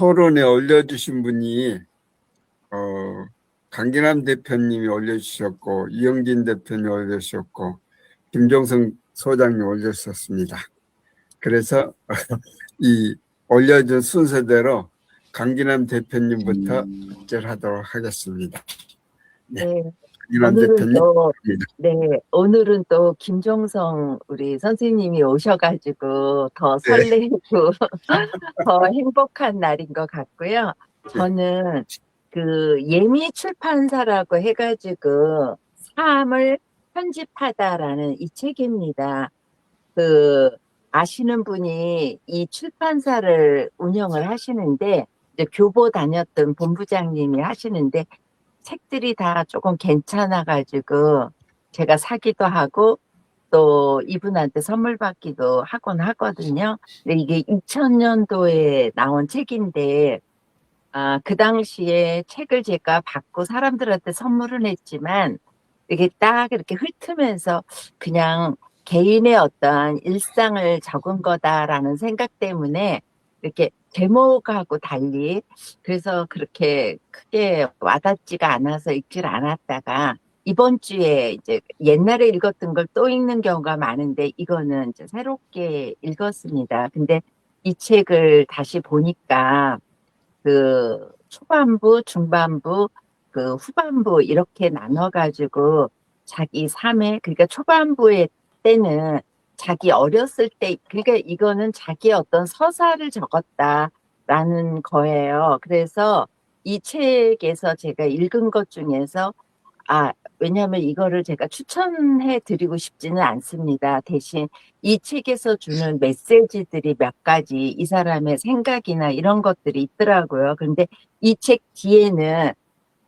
토론에 올려주신 분이 강기남 대표님이 올려주셨고 이영진 대표님이 올려주셨고 김종성 소장님 올려주셨습니다. 그래서 이 올려준 순서대로 강기남 대표님부터 발제하도록 하겠습니다. 네, 네, 강기남 오늘은 대표님. 또, 네, 오늘은 또 김종성 우리 선생님이 오셔가지고 더 네. 설레고 더 행복한 날인 것 같고요. 저는 그 예미 출판사라고 해가지고 삶을 편집하다라는 이 책입니다. 그 아시는 분이 이 출판사를 운영을 하시는데 이제 교보 다녔던 본부장님이 하시는데 책들이 다 조금 괜찮아가지고 제가 사기도 하고 또 이분한테 선물 받기도 하곤 하거든요. 근데 이게 2000년도에 나온 책인데 그 당시에 책을 제가 받고 사람들한테 선물은 했지만 이게 딱 이렇게 훑으면서 그냥 개인의 어떠한 일상을 적은 거다라는 생각 때문에 이렇게 제목하고 달리 그래서 그렇게 크게 와닿지가 않아서 읽질 않았다가 이번 주에 이제 옛날에 읽었던 걸 또 읽는 경우가 많은데 이거는 이제 새롭게 읽었습니다. 근데 이 책을 다시 보니까 그 초반부, 중반부, 그 후반부 이렇게 나눠가지고 자기 삶에 그러니까 초반부의 때는 자기 어렸을 때 그러니까 이거는 자기의 어떤 서사를 적었다라는 거예요. 그래서 이 책에서 제가 읽은 것 중에서 왜냐하면 이거를 제가 추천해 드리고 싶지는 않습니다. 대신 이 책에서 주는 메시지들이 몇 가지 이 사람의 생각이나 이런 것들이 있더라고요. 그런데 이 책 뒤에는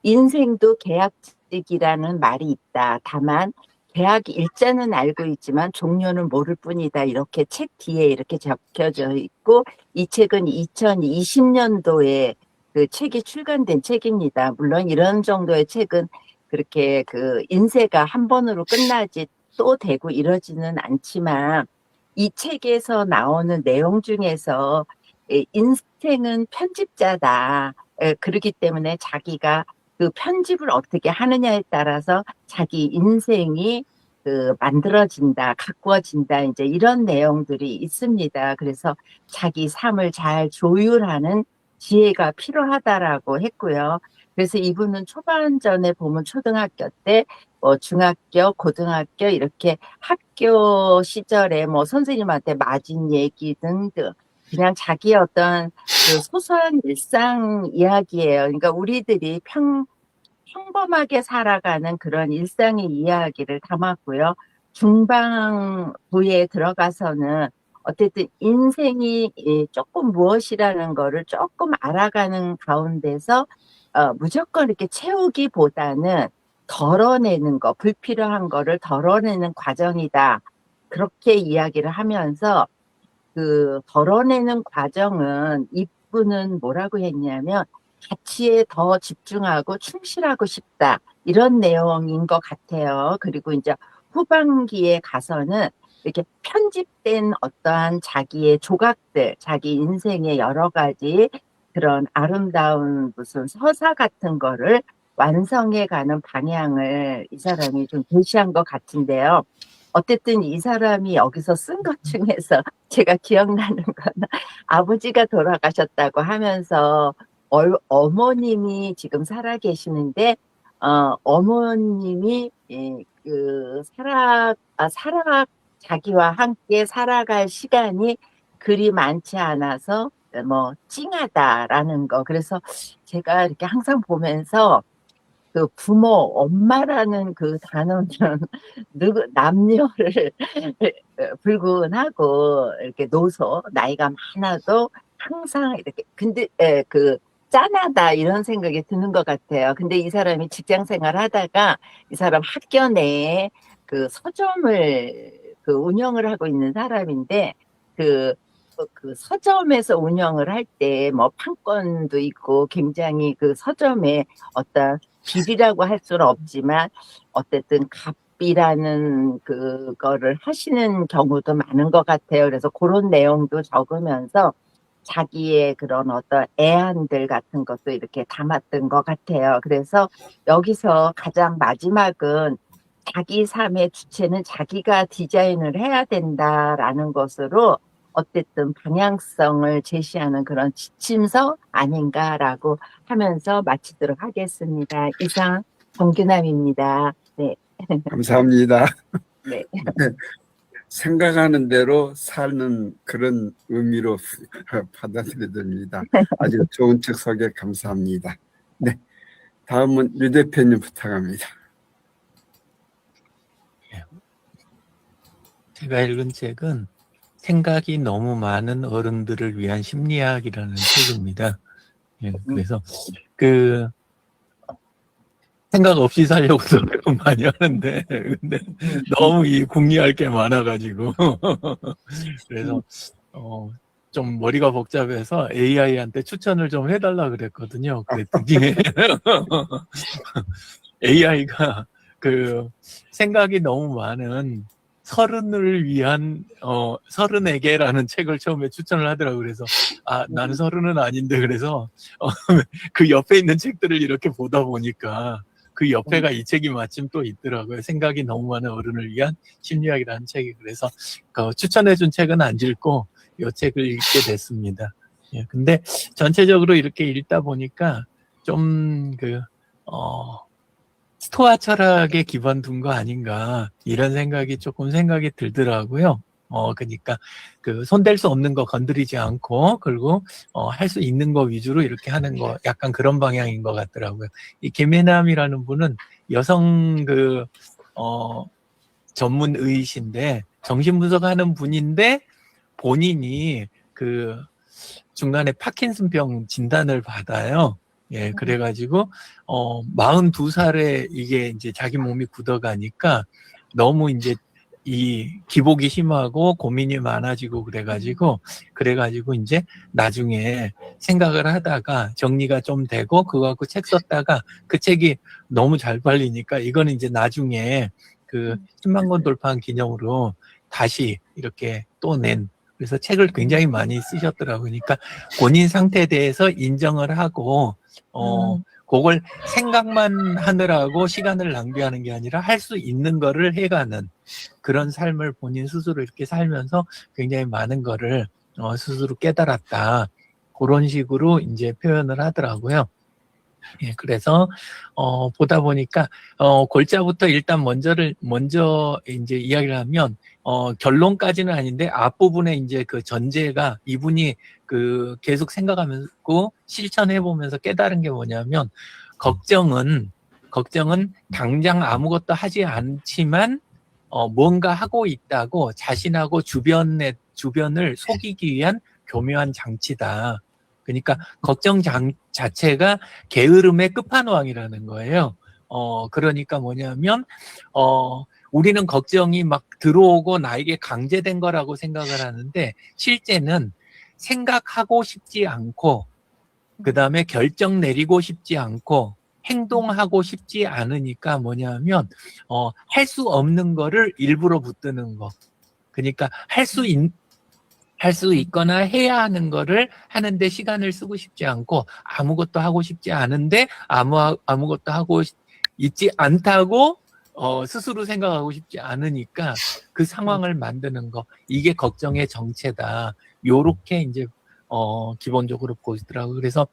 인생도 계약직이라는 말이 있다. 다만 계약 일자는 알고 있지만 종료는 모를 뿐이다. 이렇게 책 뒤에 이렇게 적혀져 있고 이 책은 2020년도에 그 책이 출간된 책입니다. 물론 이런 정도의 책은 그렇게 그 인쇄가 한 번으로 끝나지 또 되고 이러지는 않지만 이 책에서 나오는 내용 중에서 인생은 편집자다. 그렇기 때문에 자기가 그 편집을 어떻게 하느냐에 따라서 자기 인생이 그 만들어진다, 가꾸어진다, 이제 이런 내용들이 있습니다. 그래서 자기 삶을 잘 조율하는 지혜가 필요하다라고 했고요. 그래서 이분은 초반전에 보면 초등학교 때, 중학교, 고등학교 이렇게 학교 시절에 뭐 선생님한테 맞은 얘기 등등 그냥 자기의 어떤 그 소소한 일상 이야기예요. 그러니까 우리들이 평범하게 살아가는 그런 일상의 이야기를 담았고요. 중반부에 들어가서는 어쨌든 인생이 조금 무엇이라는 거를 조금 알아가는 가운데서 무조건 이렇게 채우기보다는 덜어내는 거, 불필요한 거를 덜어내는 과정이다. 그렇게 이야기를 하면서 그 덜어내는 과정은 이분은 뭐라고 했냐면 가치에 더 집중하고 충실하고 싶다. 이런 내용인 것 같아요. 그리고 이제 후반기에 가서는 이렇게 편집된 어떠한 자기의 조각들, 자기 인생의 여러 가지 그런 아름다운 무슨 서사 같은 거를 완성해 가는 방향을 이 사람이 좀 제시한 것 같은데요. 어쨌든 이 사람이 여기서 쓴 것 중에서 제가 기억나는 거는 아버지가 돌아가셨다고 하면서 어머님이 지금 살아 계시는데 어머님이 자기와 함께 살아갈 시간이 그리 많지 않아서 뭐 찡하다라는 거. 그래서 제가 이렇게 항상 보면서 그 부모, 엄마라는 그 단어는 남녀를 불문하고 이렇게 나이가 많아도 항상 이렇게, 근데, 짠하다 이런 생각이 드는 것 같아요. 근데 이 사람이 직장 생활 하다가 이 사람 학교 내에 그 서점을 운영을 하고 있는 사람인데 그 서점에서 운영을 할 때 뭐 판권도 있고 굉장히 그 서점에 어떤 비리라고 할 수는 없지만 어쨌든 갑이라는 그거를 하시는 경우도 많은 것 같아요. 그래서 그런 내용도 적으면서 자기의 그런 어떤 애환들 같은 것도 이렇게 담았던 것 같아요. 그래서 여기서 가장 마지막은 자기 삶의 주체는 자기가 디자인을 해야 된다라는 것으로 어쨌든 방향성을 제시하는 그런 지침서 아닌가라고 하면서 마치도록 하겠습니다. 이상 정규남입니다. 네. 감사합니다. 네. 생각하는 대로 사는 그런 의미로 받아들여야 됩니다. 아주 좋은 책 소개 감사합니다. 네, 다음은 유 대표님 부탁합니다. 제가 읽은 책은 생각이 너무 많은 어른들을 위한 심리학이라는 책입니다. 예, 그래서 그 생각 없이 살려고 노력은 많이 하는데 근데 너무 이 궁리할 게 많아가지고 그래서 좀 머리가 복잡해서 AI한테 추천을 좀 해달라 그랬거든요. 그랬더니 AI가 그 생각이 너무 많은 서른을 위한 서른에게라는 책을 처음에 추천을 하더라고요. 그래서 나는 서른은 아닌데 그래서 그 옆에 있는 책들을 이렇게 보다 보니까 그 옆에가 이 책이 마침 또 있더라고요. 생각이 너무 많은 어른을 위한 심리학이라는 책이. 그래서 추천해준 책은 안 읽고 이 책을 읽게 됐습니다. 예, 근데 전체적으로 이렇게 읽다 보니까 좀 스토아 철학에 기반 둔 거 아닌가 이런 생각이 생각이 들더라고요. 그러니까 손댈 수 없는 거 건드리지 않고 그리고 할 수 있는 거 위주로 이렇게 하는 거 약간 그런 방향인 것 같더라고요. 이 김혜남이라는 분은 여성 전문 의이신데 정신분석하는 분인데 본인이 중간에 파킨슨병 진단을 받아요. 예, 그래가지고 42살에 이게 이제 자기 몸이 굳어가니까 너무 이제 이 기복이 심하고 고민이 많아지고 그래가지고 이제 나중에 생각을 하다가 정리가 좀 되고 그거 갖고 책 썼다가 그 책이 너무 잘 팔리니까 이거는 이제 나중에 10만 권 돌파한 기념으로 다시 이렇게 또 낸 그래서 책을 굉장히 많이 쓰셨더라고요. 그러니까 본인 상태에 대해서 인정을 하고 그걸 생각만 하느라고 시간을 낭비하는 게 아니라 할 수 있는 거를 해가는 그런 삶을 본인 스스로 이렇게 살면서 굉장히 많은 거를 스스로 깨달았다. 그런 식으로 이제 표현을 하더라고요. 예, 그래서 보다 보니까 골자부터 일단 먼저 이제 이야기를 하면 결론까지는 아닌데 앞부분에 이제 그 전제가 이분이 계속 생각하면서 실천해 보면서 깨달은 게 뭐냐면 걱정은 당장 아무것도 하지 않지만 뭔가 하고 있다고 자신하고 주변을 속이기 위한 교묘한 장치다. 그러니까 걱정 자체가 게으름의 끝판왕이라는 거예요. 그러니까 뭐냐면 우리는 걱정이 막 들어오고 나에게 강제된 거라고 생각을 하는데 실제는 생각하고 싶지 않고 그다음에 결정 내리고 싶지 않고 행동하고 싶지 않으니까 뭐냐면 할 수 없는 거를 일부러 붙드는 거. 그러니까 할 수 있거나 해야 하는 거를 하는데 시간을 쓰고 싶지 않고 아무것도 하고 싶지 않은데 아무것도 하고 있지 않다고 스스로 생각하고 싶지 않으니까 그 상황을 만드는 거 이게 걱정의 정체다. 요렇게 이제 기본적으로 보시더라고요. 그래서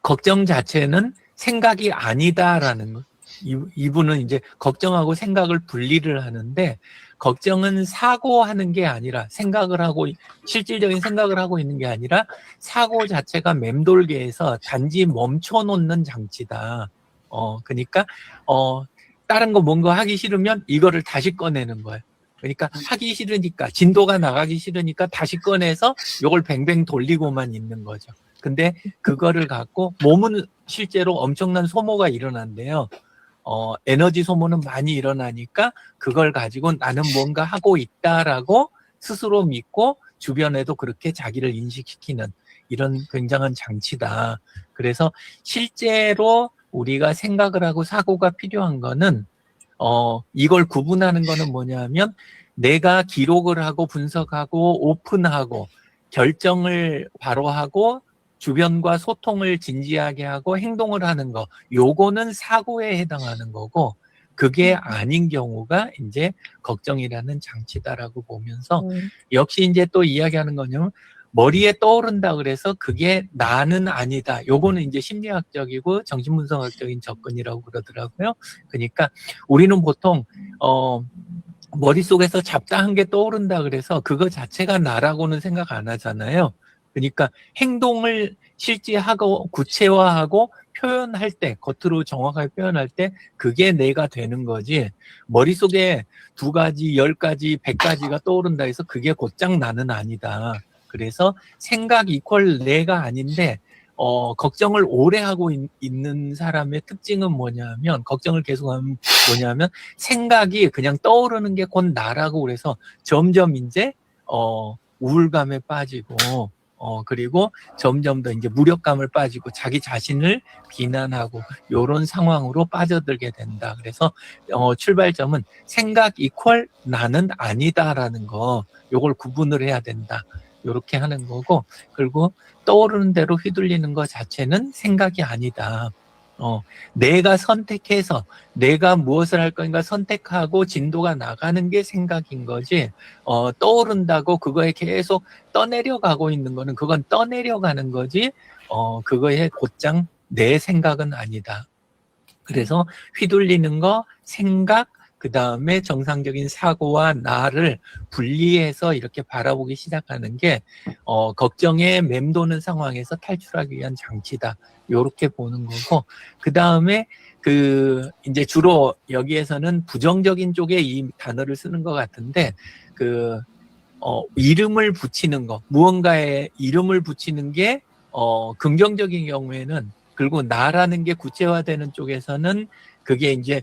걱정 자체는 생각이 아니다라는 거. 이분은 이제 걱정하고 생각을 분리를 하는데 걱정은 사고하는 게 아니라 실질적인 생각을 하고 있는 게 아니라 사고 자체가 맴돌게 해서 단지 멈춰놓는 장치다. 그러니까 다른 거 뭔가 하기 싫으면 이거를 다시 꺼내는 거예요. 그러니까 하기 싫으니까 진도가 나가기 싫으니까 다시 꺼내서 이걸 뱅뱅 돌리고만 있는 거죠. 근데 그거를 갖고 몸은 실제로 엄청난 소모가 일어난대요. 에너지 소모는 많이 일어나니까 그걸 가지고 나는 뭔가 하고 있다라고 스스로 믿고 주변에도 그렇게 자기를 인식시키는 이런 굉장한 장치다. 그래서 실제로 우리가 생각을 하고 사고가 필요한 거는 이걸 구분하는 거는 뭐냐면 내가 기록을 하고 분석하고 오픈하고 결정을 바로 하고 주변과 소통을 진지하게 하고 행동을 하는 거, 요거는 사고에 해당하는 거고, 그게 아닌 경우가 이제 걱정이라는 장치다라고 보면서, 역시 이제 또 이야기하는 거냐면 머리에 떠오른다 그래서 그게 나는 아니다. 요거는 이제 심리학적이고 정신분석학적인 접근이라고 그러더라고요. 그러니까 우리는 보통 머릿속에서 잡다한 게 떠오른다 그래서 그거 자체가 나라고는 생각 안 하잖아요. 그러니까 행동을 실제하고 구체화하고 표현할 때, 겉으로 정확하게 표현할 때 그게 내가 되는 거지, 머릿속에 2가지, 10가지, 100가지가 떠오른다 해서 그게 곧장 나는 아니다. 그래서 생각 이퀄 내가 아닌데 걱정을 오래 하고 있는 사람의 특징은 뭐냐면, 걱정을 계속하면 뭐냐면 생각이 그냥 떠오르는 게 곧 나라고 그래서 점점 이제 우울감에 빠지고 그리고 점점 더 이제 무력감을 빠지고 자기 자신을 비난하고 요런 상황으로 빠져들게 된다. 그래서 출발점은 생각 이퀄 나는 아니다라는 거, 요걸 구분을 해야 된다. 요렇게 하는 거고, 그리고 떠오르는 대로 휘둘리는 것 자체는 생각이 아니다. 내가 선택해서 내가 무엇을 할 건가 선택하고 진도가 나가는 게 생각인 거지, 떠오른다고 그거에 계속 떠내려가고 있는 거는 그건 떠내려가는 거지, 그거에 곧장 내 생각은 아니다. 그래서 휘둘리는 거, 생각, 그 다음에 정상적인 사고와 나를 분리해서 이렇게 바라보기 시작하는 게 걱정에 맴도는 상황에서 탈출하기 위한 장치다. 요렇게 보는 거고, 그 다음에 이제 주로 여기에서는 부정적인 쪽에 이 단어를 쓰는 것 같은데, 이름을 붙이는 거, 무언가에 이름을 붙이는 게 긍정적인 경우에는, 그리고 나라는 게 구체화되는 쪽에서는 그게 이제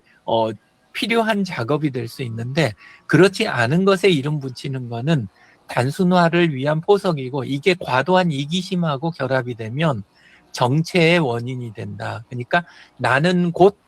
필요한 작업이 될 수 있는데, 그렇지 않은 것에 이름 붙이는 거는 단순화를 위한 포석이고, 이게 과도한 이기심하고 결합이 되면 정체의 원인이 된다. 그러니까 나는 곧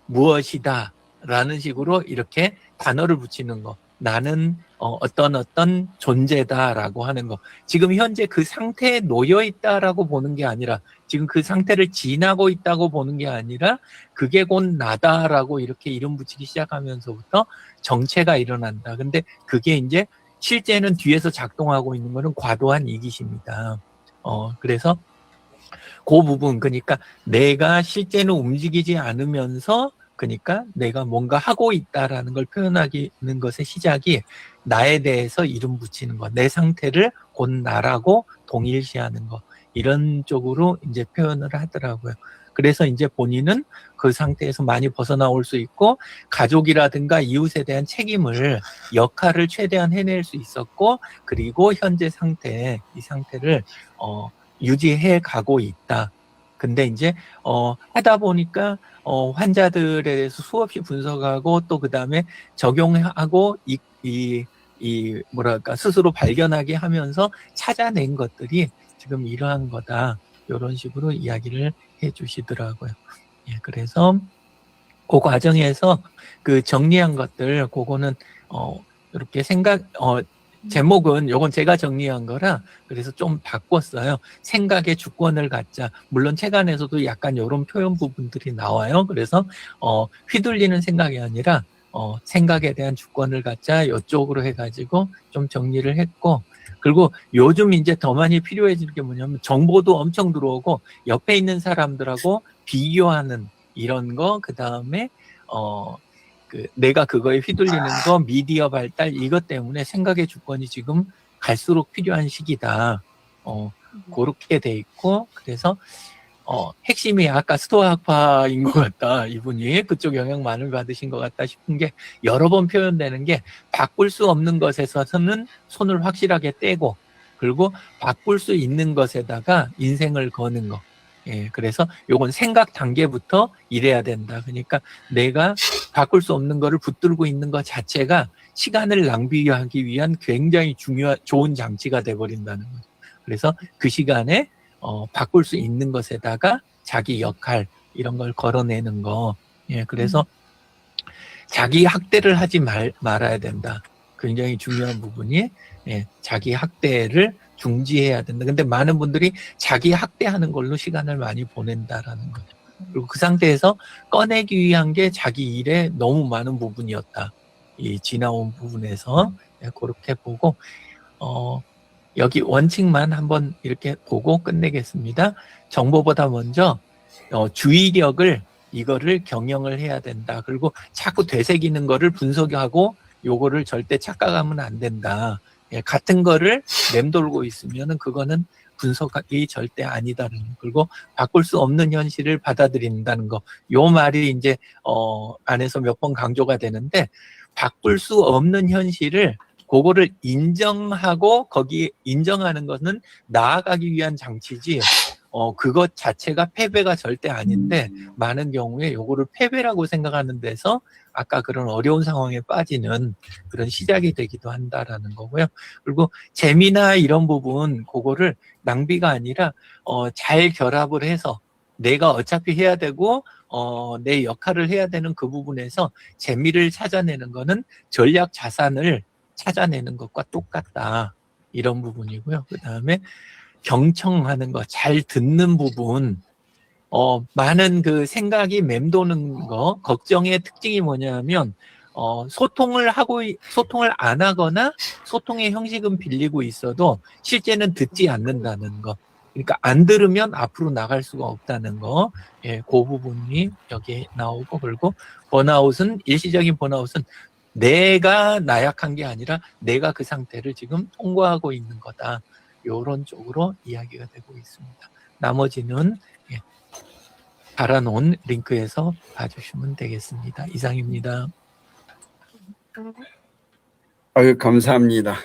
무엇이다 라는 식으로 이렇게 단어를 붙이는 거, 나는 어떤 존재다라고 하는 거, 지금 현재 그 상태에 놓여 있다라고 보는 게 아니라, 지금 그 상태를 지나고 있다고 보는 게 아니라 그게 곧 나다라고 이렇게 이름 붙이기 시작하면서부터 정체가 일어난다. 근데 그게 이제 실제는 뒤에서 작동하고 있는 거는 과도한 이기심이다. 그래서 그 부분, 그러니까 내가 실제는 움직이지 않으면서, 그러니까 내가 뭔가 하고 있다라는 걸 표현하는 것의 시작이 나에 대해서 이름 붙이는 것, 내 상태를 곧 나라고 동일시하는 것, 이런 쪽으로 이제 표현을 하더라고요. 그래서 이제 본인은 그 상태에서 많이 벗어나올 수 있고, 가족이라든가 이웃에 대한 책임을, 역할을 최대한 해낼 수 있었고, 그리고 현재 상태, 이 상태를 유지해 가고 있다. 근데 이제 하다 보니까 환자들에 대해서 수없이 분석하고, 또 그다음에 적용하고 뭐랄까 스스로 발견하게 하면서 찾아낸 것들이 지금 이러한 거다. 이런 식으로 이야기를 해 주시더라고요. 예, 그래서 그 과정에서 그 정리한 것들, 그거는 이렇게 제목은 요건 제가 정리한 거라 그래서 좀 바꿨어요. 생각의 주권을 갖자. 물론 책 안에서도 약간 이런 표현 부분들이 나와요. 그래서 휘둘리는 생각이 아니라 생각에 대한 주권을 갖자, 이쪽으로 해가지고 좀 정리를 했고, 그리고 요즘 이제 더 많이 필요해지는 게 뭐냐면, 정보도 엄청 들어오고 옆에 있는 사람들하고 비교하는 이런 거, 그 다음에 내가 그거에 휘둘리는 거, 미디어 발달, 이것 때문에 생각의 주권이 지금 갈수록 필요한 시기다. 그렇게 돼 있고, 그래서 핵심이 아까 스토아학파인 것 같다. 이분이 그쪽 영향 많이 받으신 것 같다 싶은 게, 여러 번 표현되는 게, 바꿀 수 없는 것에서는 손을 확실하게 떼고, 그리고 바꿀 수 있는 것에다가 인생을 거는 거. 예, 그래서 요건 생각 단계부터 이래야 된다. 그러니까 내가 바꿀 수 없는 거를 붙들고 있는 것 자체가 시간을 낭비하기 위한 굉장히 좋은 장치가 돼버린다는 거죠. 그래서 그 시간에 바꿀 수 있는 것에다가 자기 역할, 이런 걸 걸어내는 거. 예, 그래서 자기 학대를 하지 말아야 된다. 굉장히 중요한 부분이, 예, 자기 학대를 중지해야 된다. 근데 많은 분들이 자기 학대하는 걸로 시간을 많이 보낸다라는 거죠. 그리고 그 상태에서 꺼내기 위한 게 자기 일에 너무 많은 부분이었다. 이 지나온 부분에서 그렇게 보고 여기 원칙만 한번 이렇게 보고 끝내겠습니다. 정보보다 먼저 주의력을 이거를 경영을 해야 된다. 그리고 자꾸 되새기는 거를 분석하고 요거를 절대 착각하면 안 된다. 같은 거를 맴돌고 있으면은 그거는 분석이 절대 아니다는 거. 그리고 바꿀 수 없는 현실을 받아들인다는 거. 요 말이 이제 안에서 몇 번 강조가 되는데 바꿀 수 없는 현실을 그거를 인정하고 거기에 인정하는 것은 나아가기 위한 장치지 그것 자체가 패배가 절대 아닌데 많은 경우에 요거를 패배라고 생각하는 데서 아까 그런 어려운 상황에 빠지는 그런 시작이 되기도 한다라는 거고요. 그리고 재미나 이런 부분 그거를 낭비가 아니라 잘 결합을 해서 내가 어차피 해야 되고 내 역할을 해야 되는 그 부분에서 재미를 찾아내는 거는 전략 자산을 찾아내는 것과 똑같다. 이런 부분이고요. 그 다음에 경청하는 거, 잘 듣는 부분, 많은 그 생각이 맴도는 거, 걱정의 특징이 뭐냐면, 소통을 안 하거나 소통의 형식은 빌리고 있어도 실제는 듣지 않는다는 거. 그러니까 안 들으면 앞으로 나갈 수가 없다는 거. 예, 그 부분이 여기에 나오고, 그리고 일시적인 번아웃은 내가 나약한 게 아니라 내가 그 상태를 지금 통과하고 있는 거다. 이런 쪽으로 이야기가 되고 있습니다. 나머지는 달아놓은 링크에서 봐주시면 되겠습니다. 이상입니다. 아유, 감사합니다.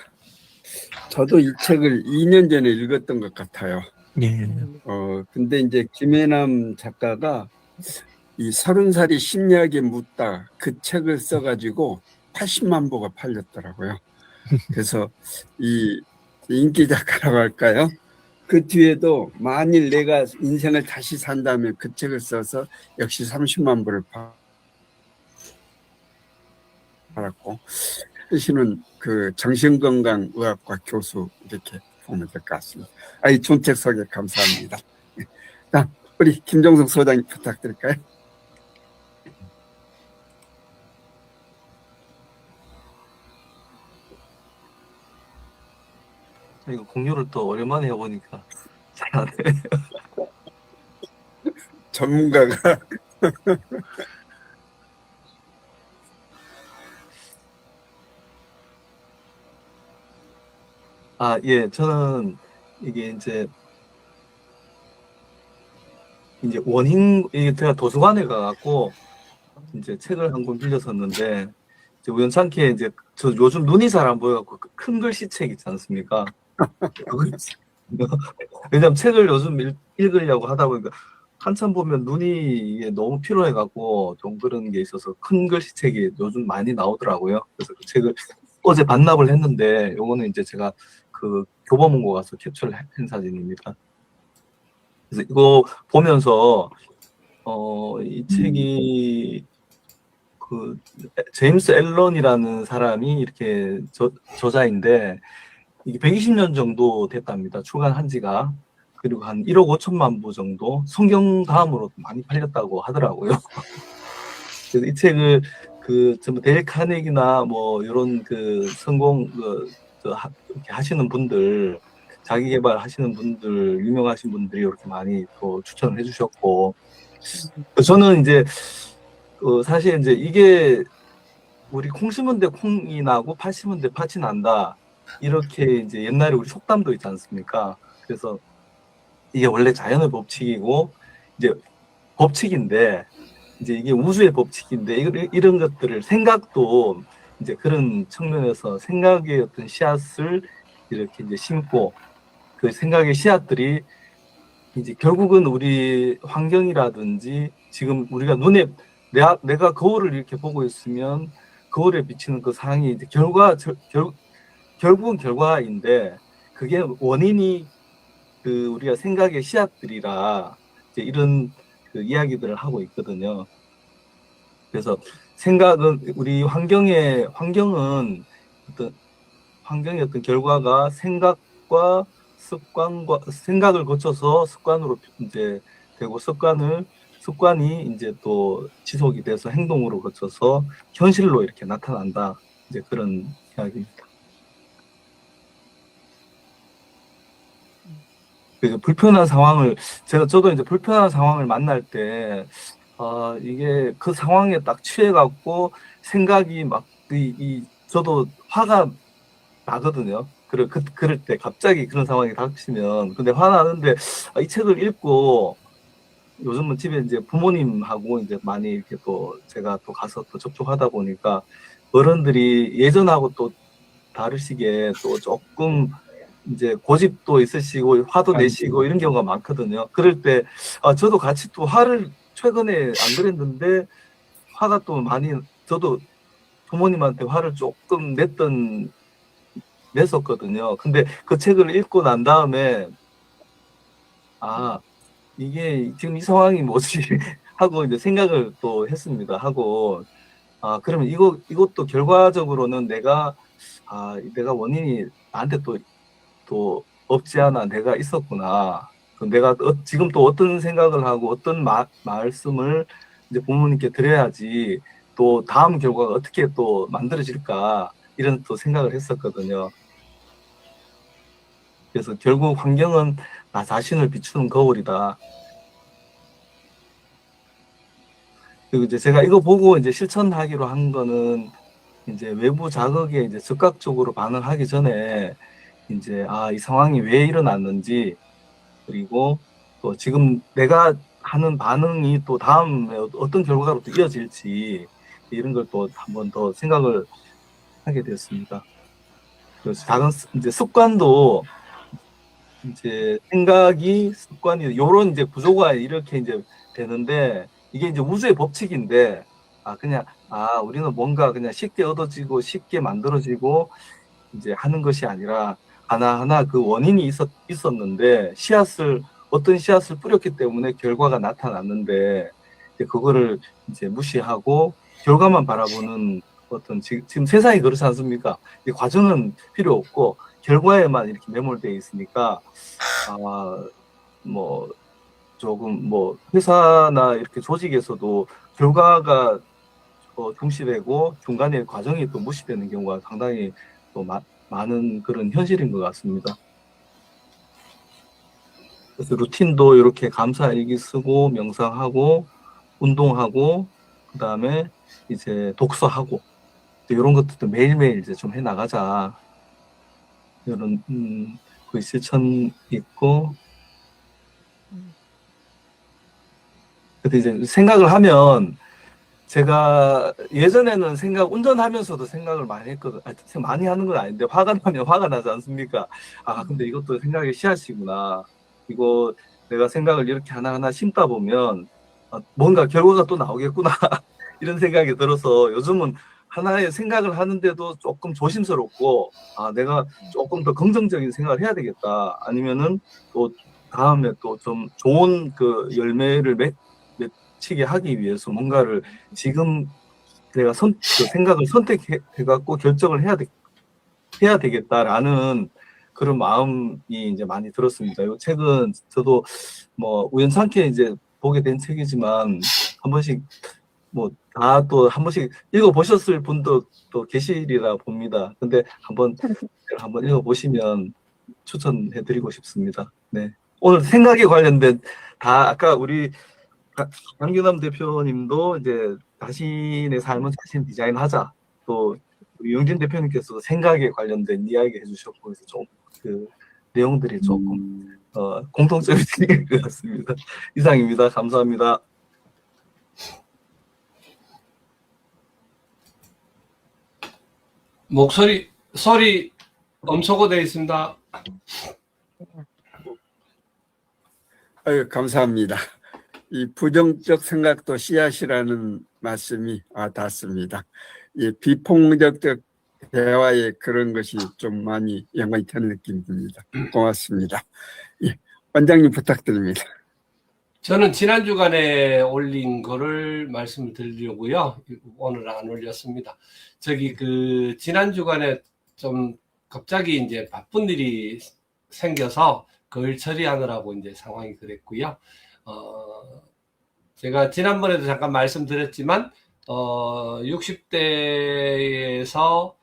저도 이 책을 2년 전에 읽었던 것 같아요. 예. 근데 이제 김혜남 작가가 이 30살이 심리학에 묻다 그 책을 써가지고 80만 부가 팔렸더라고요. 그래서 이 인기 작가라고 할까요? 그 뒤에도 만일 내가 인생을 다시 산다면 그 책을 써서 역시 30만 부를 팔았고, 쓰시는 그 정신건강의학과 교수 이렇게 보면 될 것 같습니다. 이 좋은 책 소개 감사합니다. 자, 우리 김종석 소장님 부탁드릴까요? 이거 공유를 또 오랜만에 해보니까 잘하네. 전문가가 예, 저는 이게 이제 이게 제가 도서관에 가갖고 이제 책을 한 권 빌렸었는데 이제 우연찮게 이제 저 요즘 눈이 잘 안 보여갖고 그 큰 글씨 책 있지 않습니까? 왜냐면 책을 요즘 읽으려고 하다 보니까 한참 보면 눈이 이게 너무 피로해갖고 좀 그런 게 있어서 큰 글씨 책이 요즘 많이 나오더라고요. 그래서 그 책을 어제 반납을 했는데 요거는 이제 제가 그 교보문고 가서 캡처를 한 사진입니다. 그래서 이거 보면서 이 책이 그 제임스 앨런이라는 사람이 이렇게 저자인데 이게 120년 정도 됐답니다. 출간한 지가. 그리고 한 1억 5천만 부 정도 성경 다음으로 많이 팔렸다고 하더라고요. 그래서 이 책을 전부 데일 카네기나 뭐 이런 그 성공 이렇게 하시는 분들, 자기 개발 하시는 분들, 유명하신 분들이 이렇게 많이 또 추천을 해주셨고, 저는 이제 사실 이제 이게 우리 콩 심은 데 콩이 나고 팥 심은 데 팥이 난다. 이렇게 이제 옛날에 우리 속담도 있지 않습니까? 그래서 이게 원래 자연의 법칙이고 이제 법칙인데 이제 이게 우주의 법칙인데 이런 것들을 생각도 이제 그런 측면에서 생각의 어떤 씨앗을 이렇게 이제 심고 그 생각의 씨앗들이 이제 결국은 우리 환경이라든지 지금 우리가 눈에 내가 거울을 이렇게 보고 있으면 거울에 비치는 그 상이 이제 결국은 결과인데 그게 원인이 그 우리가 생각의 씨앗들이라 이제 이런 그 이야기들을 하고 있거든요. 그래서 생각은 우리 환경은 어떤 결과가 생각과 습관과 생각을 거쳐서 습관으로 이제 되고 습관이 이제 또 지속이 돼서 행동으로 거쳐서 현실로 이렇게 나타난다. 이제 그런 이야기입니다. 그 불편한 상황을 저도 이제 불편한 상황을 만날 때 이게 그 상황에 딱 취해갖고 생각이 막 저도 화가 나거든요. 그럴 때 갑자기 그런 상황이 닥치면 근데 화나는데 이 책을 읽고 요즘은 집에 이제 부모님하고 이제 많이 이렇게 또 제가 또 가서 또 접촉하다 보니까 어른들이 예전하고 또 다르시게 또 조금 이제 고집도 있으시고 화도 내시고 이런 경우가 많거든요. 그럴 때 저도 같이 또 화를 최근에 안 그랬는데 화가 또 많이 저도 부모님한테 화를 조금 냈었거든요. 근데 그 책을 읽고 난 다음에 이게 지금 이 상황이 뭐지 하고 이제 생각을 또 했습니다. 하고 그러면 이것도 결과적으로는 내가 원인이 나한테 또 없지 않아 내가 있었구나. 내가 지금 또 어떤 생각을 하고 어떤 말씀을 이제 부모님께 드려야지 또 다음 결과가 어떻게 또 만들어질까 이런 또 생각을 했었거든요. 그래서 결국 환경은 나 자신을 비추는 거울이다. 그리고 이제 제가 이거 보고 이제 실천하기로 한 거는 이제 외부 자극에 이제 즉각적으로 반응하기 전에 이제 이 상황이 왜 일어났는지 그리고 또 지금 내가 하는 반응이 또 다음에 어떤 결과로 또 이어질지 이런 걸 또 한 번 더 생각을 하게 되었습니다. 그래서 작은 이제 습관도 이제 습관이 요런 이제 구조가 이렇게 이제 되는데 이게 이제 우주의 법칙인데 그냥 우리는 뭔가 그냥 쉽게 얻어지고 쉽게 만들어지고 이제 하는 것이 아니라 하나하나 그 원인이 있었는데 어떤 씨앗을 뿌렸기 때문에 결과가 나타났는데 이제 그거를 이제 무시하고 결과만 바라보는 지금 세상이 그렇지 않습니까? 이 과정은 필요 없고 결과에만 이렇게 매몰되어 있으니까 뭐 조금 뭐 회사나 이렇게 조직에서도 결과가 중시되고 중간에 과정이 또 무시되는 경우가 상당히 또 많은 그런 현실인 것 같습니다. 그래서 루틴도 이렇게 감사 일기 쓰고 명상하고 운동하고 그다음에 이제 독서하고 이런 것들도 매일매일 이제 좀 해 나가자. 이런 그 실천 있고 근데 이제 생각을 하면 제가 예전에는 운전하면서도 생각을 많이 했거든. 많이 하는 건 아닌데 화가 나면 화가 나지 않습니까? 근데 이것도 생각의 씨앗이구나. 이거 내가 생각을 이렇게 하나하나 심다 보면 뭔가 결과가 또 나오겠구나. 이런 생각이 들어서 요즘은 하나의 생각을 하는데도 조금 조심스럽고 내가 조금 더 긍정적인 생각을 해야 되겠다. 아니면은 또 다음에 또 좀 좋은 그 열매를 맺히게 하기 위해서 뭔가를 지금 내가 그 생각을 선택해갖고 결정을 해야 되겠다라는 그런 마음이 이제 많이 들었습니다. 이 책은 저도 뭐 우연찮게 이제 보게 된 책이지만 한 번씩 다 또 한 번씩 읽어보셨을 분도 또 계시리라 봅니다. 근데 한번 읽어보시면 추천해드리고 싶습니다. 네. 오늘 생각에 관련된 아까 우리 강균남 대표님도 이제 자신의 삶은 자신 디자인하자. 또 유영진 대표님께서도 생각에 관련된 이야기 해주셨고 그래서 좀 그 내용들이 조금 공통점이 생길 것 같습니다. 이상입니다. 감사합니다. 소리 엄초고되어 있습니다. 아유, 감사합니다. 이 부정적 생각도 씨앗이라는 말씀이 닿습니다. 이 비폭력적 대화에 그런 것이 좀 많이 연관이 되는 느낌이 듭니다. 고맙습니다. 예, 원장님 부탁드립니다. 저는 지난 주간에 올린 거를 말씀을 드리려고요. 오늘 안 올렸습니다. 지난 주간에 좀 갑자기 이제 바쁜 일이 생겨서 그걸 처리하느라고 이제 상황이 그랬고요. 제가 지난번에도 잠깐 말씀드렸지만 60대에서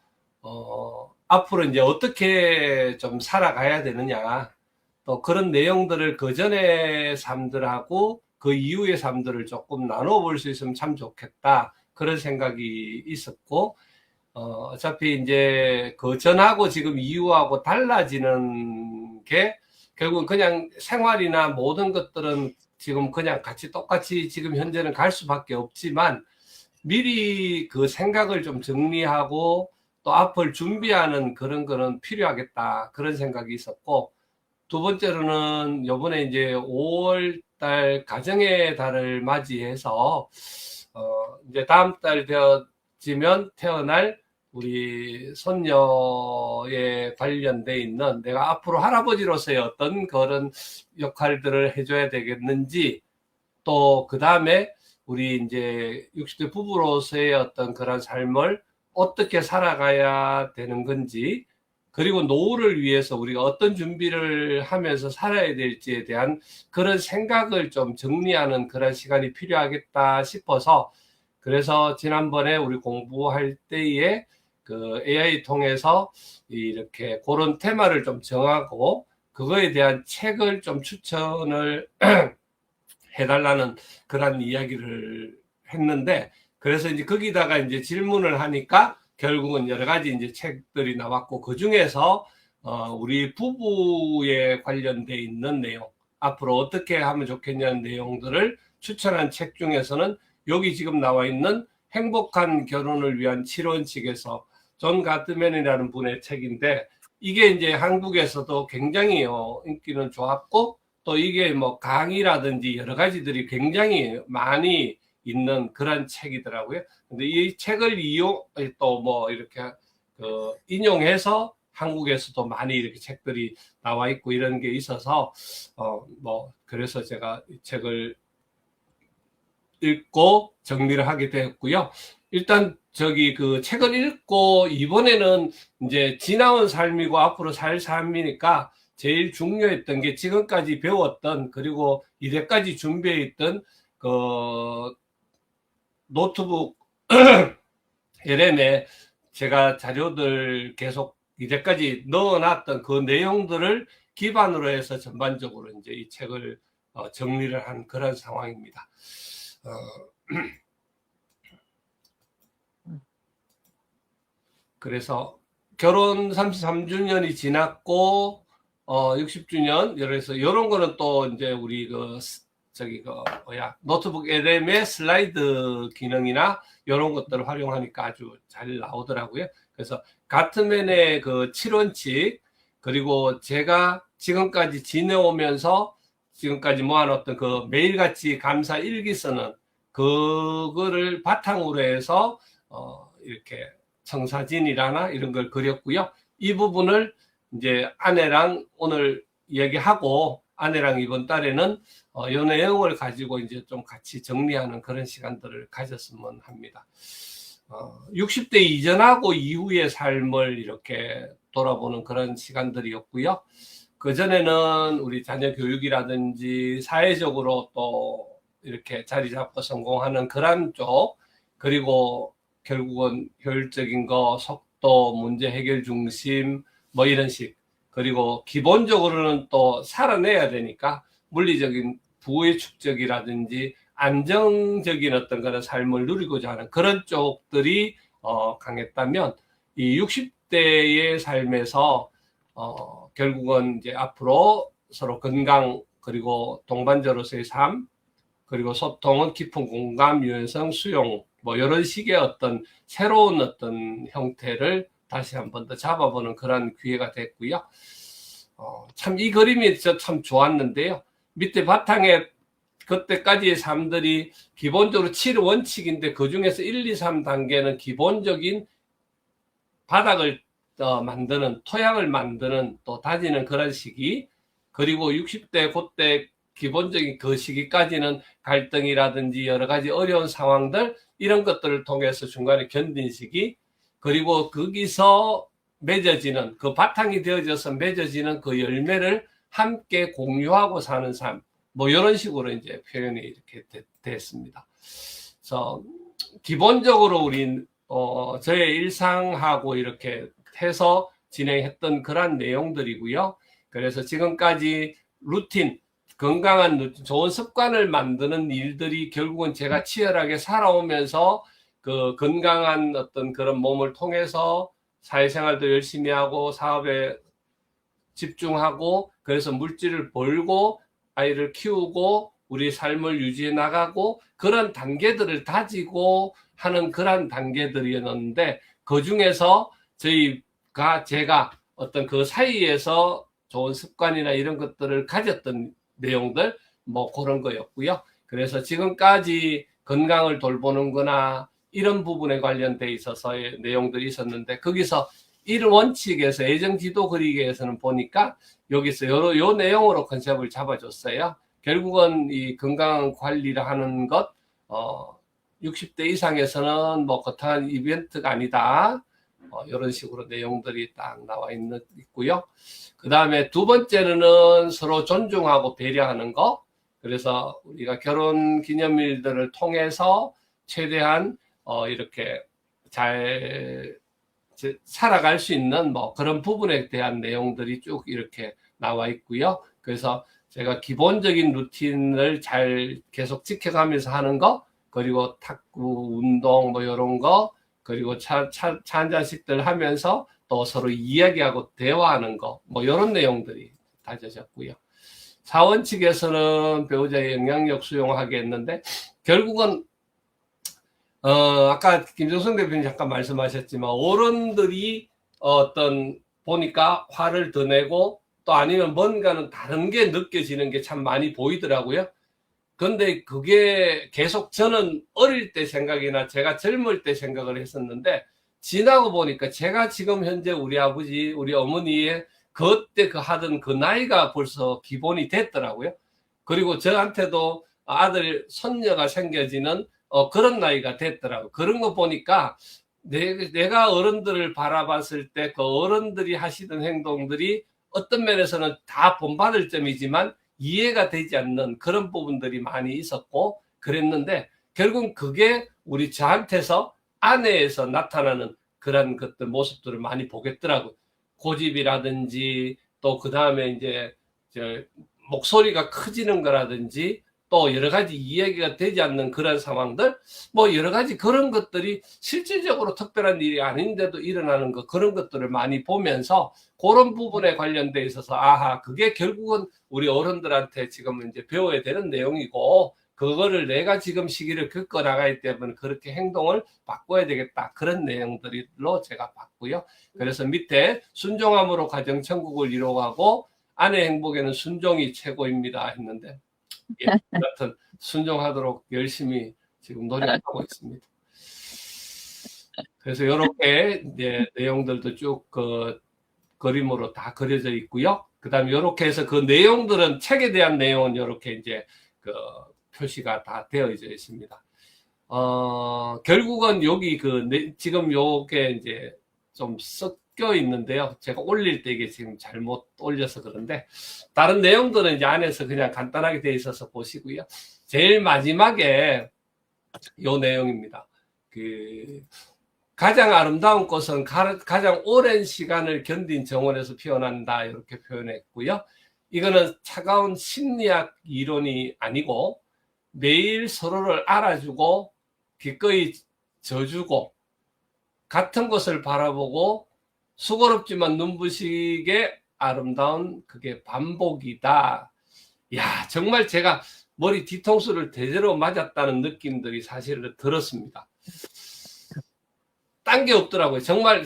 앞으로 이제 어떻게 좀 살아가야 되느냐, 또 그런 내용들을 그 전의 삶들하고 그 이후의 삶들을 조금 나눠볼 수 있으면 참 좋겠다, 그런 생각이 있었고, 어차피 이제 그 전하고 지금 이후하고 달라지는 게 결국은 그냥 생활이나 모든 것들은 지금 그냥 같이 똑같이 지금 현재는 갈 수밖에 없지만, 미리 그 생각을 좀 정리하고 또 앞을 준비하는 그런 거는 필요하겠다, 그런 생각이 있었고, 두 번째로는 요번에 이제 5월 달 가정의 달을 맞이해서 이제 다음 달 되어지면 태어날 우리 손녀에 관련돼 있는 내가 앞으로 할아버지로서의 어떤 그런 역할들을 해줘야 되겠는지, 또 그 다음에 우리 이제 60대 부부로서의 어떤 그런 삶을 어떻게 살아가야 되는 건지, 그리고 노후를 위해서 우리가 어떤 준비를 하면서 살아야 될지에 대한 그런 생각을 좀 정리하는 그런 시간이 필요하겠다 싶어서, 그래서 지난번에 우리 공부할 때에 그 AI 통해서 이렇게 그런 테마를 좀 정하고 그거에 대한 책을 좀 추천을 해달라는 그런 이야기를 했는데, 그래서 이제 거기다가 이제 질문을 하니까 결국은 여러 가지 이제 책들이 나왔고, 그 중에서 우리 부부에 관련돼 있는 내용, 앞으로 어떻게 하면 좋겠냐는 내용들을 추천한 책 중에서는 여기 지금 나와 있는 행복한 결혼을 위한 7원칙에서 존 가트맨이라는 분의 책인데, 이게 이제 한국에서도 굉장히 인기는 좋았고, 또 이게 뭐 강의라든지 여러 가지들이 굉장히 많이 있는 그런 책이더라고요. 근데 이 책을 또 뭐 이렇게 인용해서 한국에서도 많이 이렇게 책들이 나와 있고 이런 게 있어서 뭐 그래서 제가 이 책을 읽고 정리를 하게 되었고요. 일단 그 책을 읽고 이번에는 이제 지나온 삶이고 앞으로 살 삶이니까 제일 중요했던 게 지금까지 배웠던, 그리고 이제까지 준비해 있던 그 노트북 LM에 제가 자료들 계속 이제까지 넣어놨던 그 내용들을 기반으로 해서 전반적으로 이제 이 책을 정리를 한 그런 상황입니다. 그래서 결혼 33주년이 지났고 60주년, 그래서 이런 거는 또 이제 우리 노트북 LM의 슬라이드 기능이나 이런 것들을 활용하니까 아주 잘 나오더라고요. 그래서 가트맨의 그 7원칙, 그리고 제가 지금까지 지내오면서 지금까지 모아놓았던 그 매일같이 감사 일기 쓰는 그거를 바탕으로 해서 이렇게 청사진이라나 이런 걸 그렸고요. 이 부분을 이제 아내랑 오늘 얘기하고, 아내랑 이번 달에는 이 내용을 가지고 이제 좀 같이 정리하는 그런 시간들을 가졌으면 합니다. 60대 이전하고 이후의 삶을 이렇게 돌아보는 그런 시간들이었고요. 그전에는 우리 자녀 교육이라든지 사회적으로 또 이렇게 자리 잡고 성공하는 그런 쪽, 그리고 결국은 효율적인 거, 속도, 문제 해결 중심, 뭐 이런 식, 그리고 기본적으로는 또 살아내야 되니까 물리적인 부의 축적이라든지 안정적인 어떤 그런 삶을 누리고자 하는 그런 쪽들이 강했다면, 이 60대의 삶에서 결국은 이제 앞으로 서로 건강, 그리고 동반자로서의 삶, 그리고 소통은 깊은 공감, 유연성, 수용, 뭐 이런 식의 어떤 새로운 어떤 형태를 다시 한 번 더 잡아보는 그런 기회가 됐고요. 참 이 그림이 참 좋았는데요. 밑에 바탕에 그때까지의 삶들이 기본적으로 7원칙인데 그 중에서 1, 2, 3단계는 기본적인 바닥을 만드는, 토양을 만드는, 또 다지는 그런 시기, 그리고 60대 그때 기본적인 그 시기까지는 갈등이라든지 여러 가지 어려운 상황들, 이런 것들을 통해서 중간에 견딘 시기, 그리고 거기서 맺어지는 그 바탕이 되어져서 맺어지는 그 열매를 함께 공유하고 사는 삶, 뭐 이런 식으로 이제 표현이 이렇게 됐습니다. 그래서 기본적으로 우리 저의 일상하고 이렇게 해서 진행했던 그런 내용들이고요. 그래서 지금까지 루틴, 건강한 루틴, 좋은 습관을 만드는 일들이 결국은 제가 치열하게 살아오면서 그 건강한 어떤 그런 몸을 통해서 사회생활도 열심히 하고 사업에 집중하고 그래서 물질을 벌고 아이를 키우고 우리 삶을 유지해 나가고 그런 단계들을 다지고 하는 그런 단계들이었는데 그 중에서 제가 어떤 그 사이에서 좋은 습관이나 이런 것들을 가졌던 내용들 뭐 그런 거였고요. 그래서 지금까지 건강을 돌보는 거나 이런 부분에 관련돼 있어서의 내용들이 있었는데 거기서 1원칙에서 애정지도 그리기에서는 보니까 여기서 요 내용으로 컨셉을 잡아줬어요. 결국은 이 건강 관리를 하는 것 60대 이상에서는 뭐 거창한 이벤트가 아니다. 이런 식으로 내용들이 딱 나와 있고요. 그 다음에 두 번째는 서로 존중하고 배려하는 거. 그래서 우리가 결혼 기념일들을 통해서 최대한 이렇게 잘 살아갈 수 있는 뭐 그런 부분에 대한 내용들이 쭉 이렇게 나와 있고요. 그래서 제가 기본적인 루틴을 잘 계속 지켜가면서 하는 거, 그리고 탁구, 운동 뭐 이런 거, 그리고 차 한 잔씩들 하면서 또 서로 이야기하고 대화하는 거, 뭐 이런 내용들이 다져졌고요. 4원칙에서는 배우자의 영향력 수용하게 했는데 결국은 아까 김정성 대표님 잠깐 말씀하셨지만 어른들이 어떤 보니까 화를 더 내고 또 아니면 뭔가는 다른 게 느껴지는 게 참 많이 보이더라고요. 근데 그게 계속 저는 어릴 때 생각이나 제가 젊을 때 생각을 했었는데 지나고 보니까 제가 지금 현재 우리 아버지, 우리 어머니의 그때 그 하던 그 나이가 벌써 기본이 됐더라고요. 그리고 저한테도 아들, 손녀가 생겨지는 그런 나이가 됐더라고요. 그런 거 보니까 내가 어른들을 바라봤을 때 그 어른들이 하시던 행동들이 어떤 면에서는 다 본받을 점이지만 이해가 되지 않는 그런 부분들이 많이 있었고 그랬는데 결국은 그게 우리 저한테서 아내에서 나타나는 그런 것들 모습들을 많이 보겠더라고요. 고집이라든지 또 그 다음에 이제 목소리가 커지는 거라든지 또 여러 가지 이야기가 되지 않는 그런 상황들 뭐 여러 가지 그런 것들이 실질적으로 특별한 일이 아닌데도 일어나는 거 그런 것들을 많이 보면서 그런 부분에 관련돼 있어서 아하 그게 결국은 우리 어른들한테 지금 이제 배워야 되는 내용이고 그거를 내가 지금 시기를 겪어 나가기 때문에 그렇게 행동을 바꿔야 되겠다 그런 내용들로 제가 봤고요. 그래서 밑에 순종함으로 가정천국을 이루어가고 아내 행복에는 순종이 최고입니다 했는데 예, 하여튼 순종하도록 열심히 지금 노력하고 있습니다. 그래서 이렇게 내용들도 쭉 그 그림으로 다 그려져 있고요. 그다음에 이렇게 해서 그 내용들은 책에 대한 내용은 이렇게 이제 그 표시가 다 되어져 있습니다. 결국은 여기 지금 요게 이제 좀 섞여 있는데요. 제가 올릴 때 이게 지금 잘못 올려서 그런데 다른 내용들은 이제 안에서 그냥 간단하게 되어 있어서 보시고요. 제일 마지막에 요 내용입니다. 가장 아름다운 꽃은 가장 오랜 시간을 견딘 정원에서 피어난다 이렇게 표현했고요. 이거는 차가운 심리학 이론이 아니고 매일 서로를 알아주고 기꺼이 져주고 같은 것을 바라보고 수고롭지만 눈부시게 아름다운 그게 반복이다. 야 정말 제가 머리 뒤통수를 제대로 맞았다는 느낌들이 사실은 들었습니다. 딴 게 없더라고요. 정말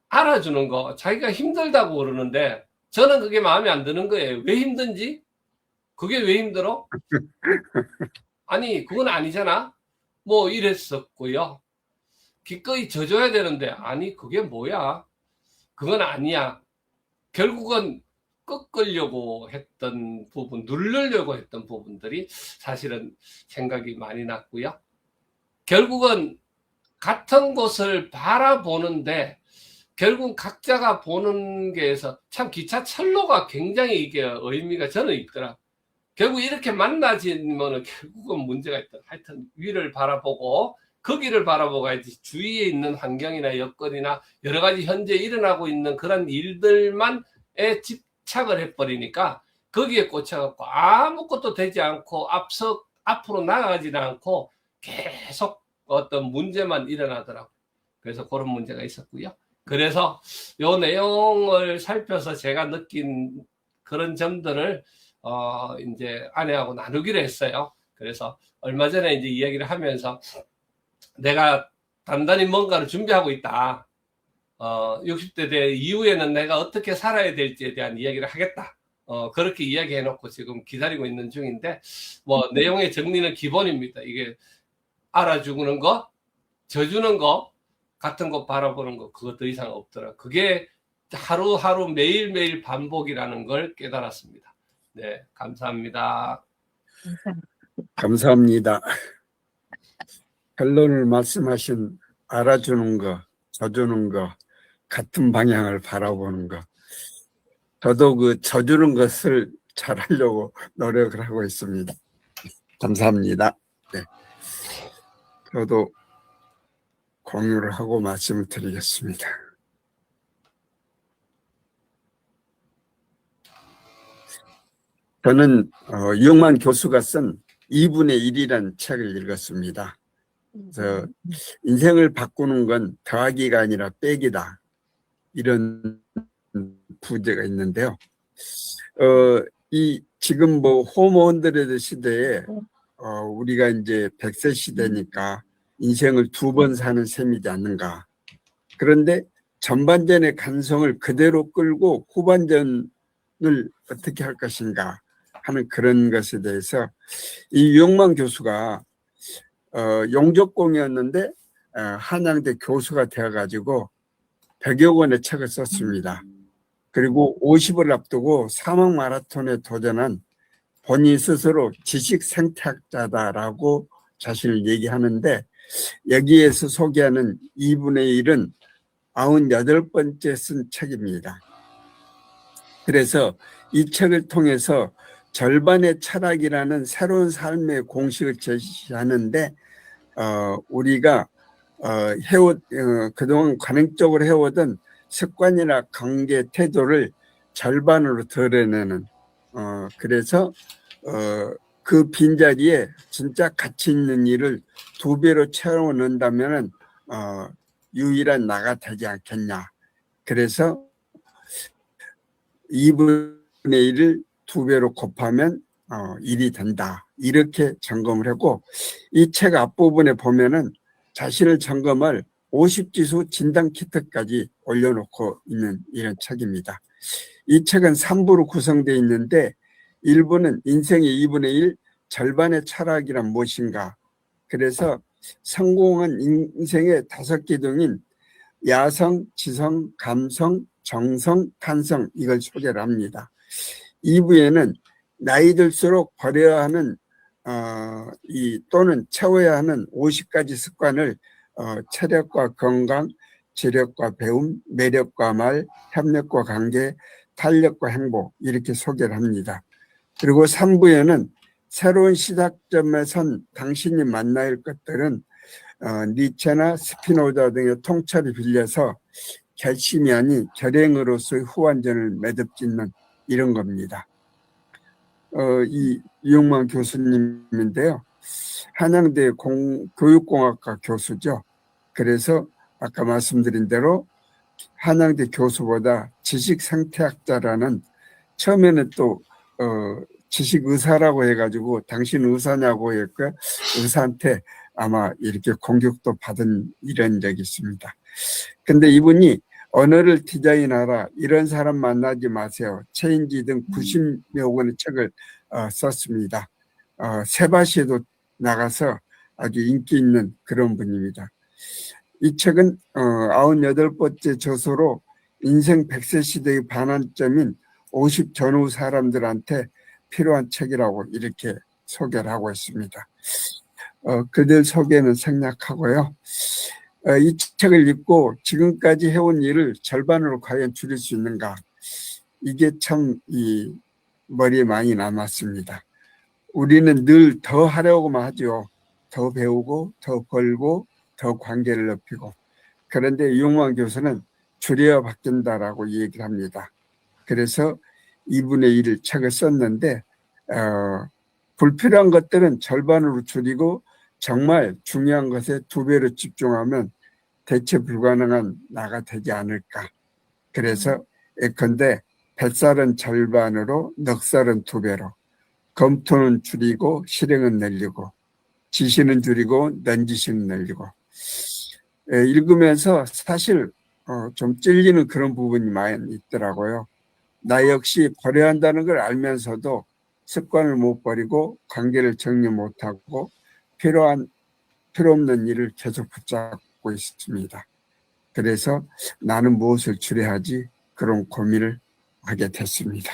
알아주는 거 자기가 힘들다고 그러는데 저는 그게 마음에 안 드는 거예요. 왜 힘든지? 그게 왜 힘들어? 아니 그건 아니잖아. 뭐 이랬었고요. 기꺼이 져줘야 되는데 아니 그게 뭐야? 그건 아니야. 결국은 꺾으려고 했던 부분, 누르려고 했던 부분들이 사실은 생각이 많이 났고요. 결국은 같은 곳을 바라보는데 결국 각자가 보는 게에서 참 기차 철로가 굉장히 이게 의미가 저는 있더라. 결국 이렇게 만나지면 결국은 문제가 있다. 하여튼 위를 바라보고 거기를 바라보고 가야지 주위에 있는 환경이나 여건이나 여러 가지 현재 일어나고 있는 그런 일들만에 집착을 해버리니까 거기에 꽂혀갖고 아무것도 되지 않고 앞으로 나아가지는 않고 계속 어떤 문제만 일어나더라고요. 그래서 그런 문제가 있었고요. 그래서 요 내용을 살펴서 제가 느낀 그런 점들을 이제 아내하고 나누기로 했어요. 그래서 얼마 전에 이제 이야기를 하면서 내가 단단히 뭔가를 준비하고 있다. 60대 대 이후에는 내가 어떻게 살아야 될지에 대한 이야기를 하겠다. 그렇게 이야기해 놓고 지금 기다리고 있는 중인데, 뭐, 내용의 정리는 기본입니다. 이게 알아주는 거, 져주는 거, 같은 거 바라보는 거, 그거 더 이상 없더라. 그게 하루하루 매일매일 반복이라는 걸 깨달았습니다. 네, 감사합니다. 감사합니다. 결론을 말씀하신 알아주는 거, 져주는 거, 같은 방향을 바라보는 거. 저도 그 져주는 것을 잘하려고 노력을 하고 있습니다. 감사합니다. 네. 저도 공유를 하고 말씀을 드리겠습니다. 저는 이용만 교수가 쓴 2분의 1이라는 책을 읽었습니다. 그래서 인생을 바꾸는 건 더하기가 아니라 빼기다. 이런 부제가 있는데요. 이 지금 뭐 호모원들의 시대에 우리가 이제 100세 시대니까 인생을 2번 사는 셈이지 않는가. 그런데 전반전의 간성을 그대로 끌고 후반전을 어떻게 할 것인가 하는 그런 것에 대해서 이 유영만 교수가 용접공이었는데 한양대 교수가 되어가지고 100여 권의 책을 썼습니다. 그리고 50을 앞두고 사막 마라톤에 도전한 본인 스스로 지식 생태학자다라고 자신을 얘기하는데, 여기에서 소개하는 2분의 1은 98번째 쓴 책입니다. 그래서 이 책을 통해서 절반의 철학이라는 새로운 삶의 공식을 제시하는데, 우리가 그동안 관행적으로 해오던 습관이나 관계 태도를 절반으로 덜어내는, 그래서 그 빈자리에 진짜 가치 있는 일을 2배로 채워넣는다면 유일한 나가 되지 않겠냐. 그래서 2분의 1을 2배로 곱하면 1이 된다. 이렇게 점검을 하고, 이 책 앞부분에 보면은 자신을 점검할 50지수 진단 키트까지 올려놓고 있는 이런 책입니다. 이 책은 3부로 구성되어 있는데, 1부는 인생의 2분의 1 절반의 철학이란 무엇인가. 그래서 성공한 인생의 5기둥인 야성, 지성, 감성, 정성, 탄성, 이걸 소개를 합니다. 2부에는 나이 들수록 버려야 하는 또는 채워야 하는 50가지 습관을 체력과 건강, 지력과 배움, 매력과 말, 협력과 관계, 탄력과 행복, 이렇게 소개를 합니다. 그리고 3부에는 새로운 시작점에 선 당신이 만나야 할 것들은 니체나 스피노자 등의 통찰을 빌려서 결심이 아닌 결행으로서의 후반전을 매듭짓는 이런 겁니다. 이 유영만 교수님인데요. 한양대 교육공학과 교수죠. 그래서 아까 말씀드린 대로 한양대 교수보다 지식생태학자라는, 처음에는 또 지식의사라고 해가지고 당신 의사냐고 했고, 의사한테 아마 이렇게 공격도 받은 이런 적이 있습니다. 근데 이분이 언어를 디자인하라, 이런 사람 만나지 마세요, 체인지 등 90여 권의 책을 썼습니다. 세바시에도 나가서 아주 인기 있는 그런 분입니다. 이 책은 98번째 저서로 인생 100세 시대의 반환점인 50 전후 사람들한테 필요한 책이라고 이렇게 소개를 하고 있습니다. 그들 소개는 생략하고요. 이 책을 읽고 지금까지 해온 일을 절반으로 과연 줄일 수 있는가? 이게 참 이 머리에 많이 남았습니다. 우리는 늘 더 하려고만 하죠. 더 배우고, 더 벌고, 더 관계를 높이고. 그런데 이용만 교수는 줄여야 바뀐다라고 얘기를 합니다. 그래서 2분의 1 책을 썼는데 불필요한 것들은 절반으로 줄이고 정말 중요한 것에 2배로 집중하면 대체 불가능한 나가 되지 않을까. 그래서 예컨대 뱃살은 절반으로 넉살은 2배로, 검토는 줄이고 실행은 늘리고, 지시는 줄이고 넌지시는 늘리고. 읽으면서 사실 좀 찔리는 그런 부분이 많이 있더라고요. 나 역시 버려야 한다는 걸 알면서도 습관을 못 버리고 관계를 정리 못하고 필요 없는 일을 계속 붙잡고 있습니다. 그래서 나는 무엇을 줄여야 하지? 그런 고민을 하게 됐습니다.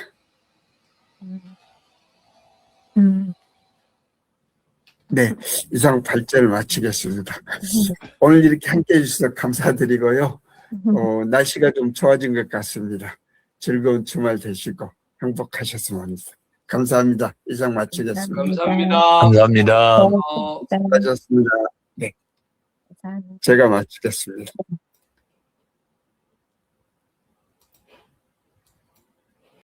네, 이상 발제를 마치겠습니다. 오늘 이렇게 함께 해주셔서 감사드리고요. 날씨가 좀 좋아진 것 같습니다. 즐거운 주말 되시고 행복하셨으면 합니다. 감사합니다. 이상 마치겠습니다. 감사합니다. 감사합니다. 어, 수고하셨습니다. 네, 감사합니다. 제가 마치겠습니다.